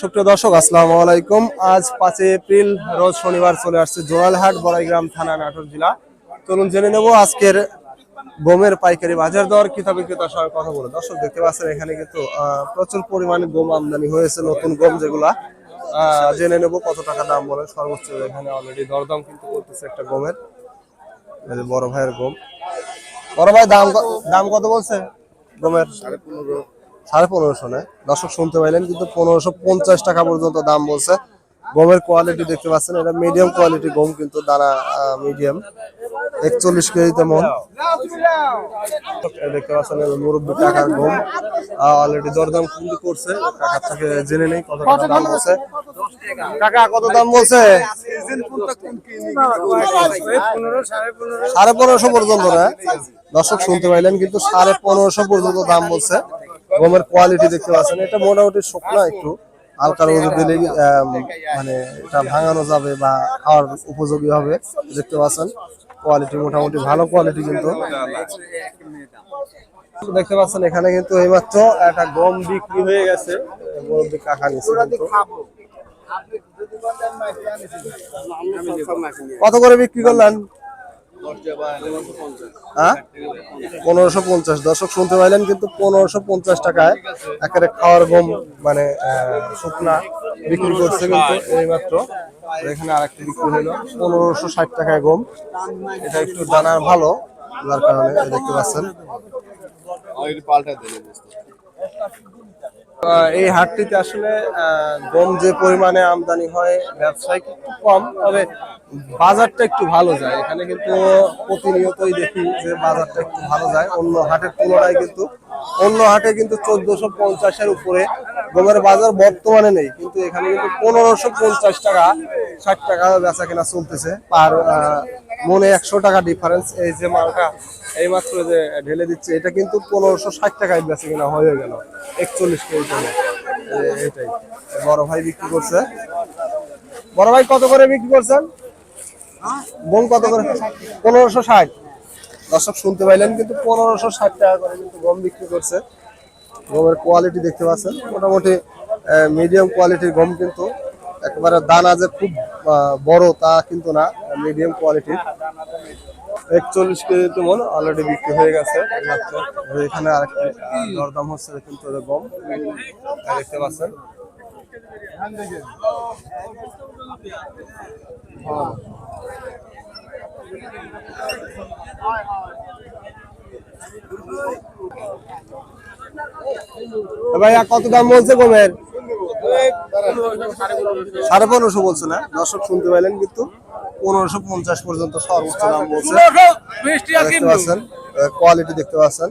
সুপ্রিয় দর্শক আসসালামু আলাইকুম। আজ 5 এপ্রিল রোজ শনিবার চলে আসছে জোরালহাট বড়াইগ্রাম থানা নাটোর জেলা। চলুন জেনে নেব আজকের গমের পাইকারি বাজার দর ক্রেতা বিক্রেতার সঙ্গে কথা বলে। দর্শক দেখতে পাচ্ছেন এখানে কিন্তু প্রচুর পরিমাণে গম আমদানি হয়েছে, নতুন গম যেগুলা জেনে নেব কত টাকা দাম বলে। সর্বোচ্চ এখানে অলরেডি দরদাম কিন্তু করতেছে একটা গমের, বড় ভাইয়ের গম। বড় ভাই দাম কত বলছে গমের? 1550 না দর্শক শুনতে পাইলেন, কিন্তু 1550 টাকা পর্যন্ত দাম বলছে। গমের কোয়ালিটি দেখতে পাচ্ছেন, এটা মিডিয়াম কোয়ালিটি গম, কিন্তু দানা মিডিয়াম। 41 কেজিতে মন দেখতে পাচ্ছেন। মুরব্বী টাকার গম অলরেডি দরদাম কিন্তু করছে। টাকার থেকে জেনে নেই কত টাকা দাম বলছে। টাকা কত দাম বলছে? 1550 পর্যন্ত না দর্শক শুনতে পাইলেন, কিন্তু 1550 পর্যন্ত দাম বলছে। গমের কোয়ালিটি দেখতে পাচ্ছেন, এটা মোটামুটি শুকনা, একটু হালকা রোদে দিলে মানে এটা ভাঙানো যাবে বা খাওয়ার উপযোগী হবে। দেখতে পাচ্ছেন কোয়ালিটি মোটামুটি ভালো কোয়ালিটি। কিন্তু দেখতে পাচ্ছেন এখানে কিন্তু এইমাত্র একটা গম বিক্রি হয়ে গেছে। কাকা নিচ্ছে কত করে বিক্রি করলেন? 1550 দর্শক শুনতে পাইলেন, কিন্তু 1550 টাকায় একেবারে খাওয়ার গম মানে শুকনা বিক্রি করছে। কিন্তু এইমাত্র এখানে আরেকটা বিক্রি হলো 1560 টাকায় গম। এটা একটু দানা ভালো, যার কারণে দেখতে পাচ্ছেন। এই হাটটিতে আসলে গম যে পরিমাণে আমদানি হয় ব্যবসায়িক একটু কম, তবে বাজারটা একটু ভালো যায়। এখানে কিন্তু প্রতিনিয়তই দেখি যে বাজারটা একটু ভালো যায় অন্য হাটের তুলনায়। কিন্তু অন্য হাটে কিন্তু 1450-এর উপরে গমের বাজার বর্তমানে নেই, কিন্তু এখানে কিন্তু 1550 টাকা 60 টাকা বেচা কেনা চলতেছে। আর মনে 100 টাকা ডিফারেন্স। এই যে মালটা এইমাত্র যে ঢেলে দিচ্ছে, এটা কিন্তু 1560 টাকায় বেচা কেনা হয়ে গেল 41 কেজি। এটাই বড় ভাই বিক্রি করছে। বড় ভাই কত করে বিক্রি করছেন গম? কত করে? 1560 দর্শক শুনতে পাইলেন, কিন্তু 1560 টাকা করে কিন্তু গম বিক্রি করছে। গমের কোয়ালিটি দেখতে পাচ্ছেন, মোটামুটি মিডিয়াম কোয়ালিটির গম। কিন্তু একেবারে দানা যে খুব বড় তা কিন্তু না, মিডিয়াম কোয়ালিটির। 41 কেজি মন অলরেডি বিক্রি হয়ে গেছে। এখানে আরেকটা দরদাম হচ্ছে কিন্তু গম দেখতে পাচ্ছেন। ভাইয়া কত দাম বলছে গমের? 1550 বলছে না দর্শক শুনতে পাইলেন, কিন্তু 1550 পর্যন্ত সর্বোচ্চ দাম বলছে। দেখতে পাচ্ছেন কোয়ালিটি দেখতে পাচ্ছেন।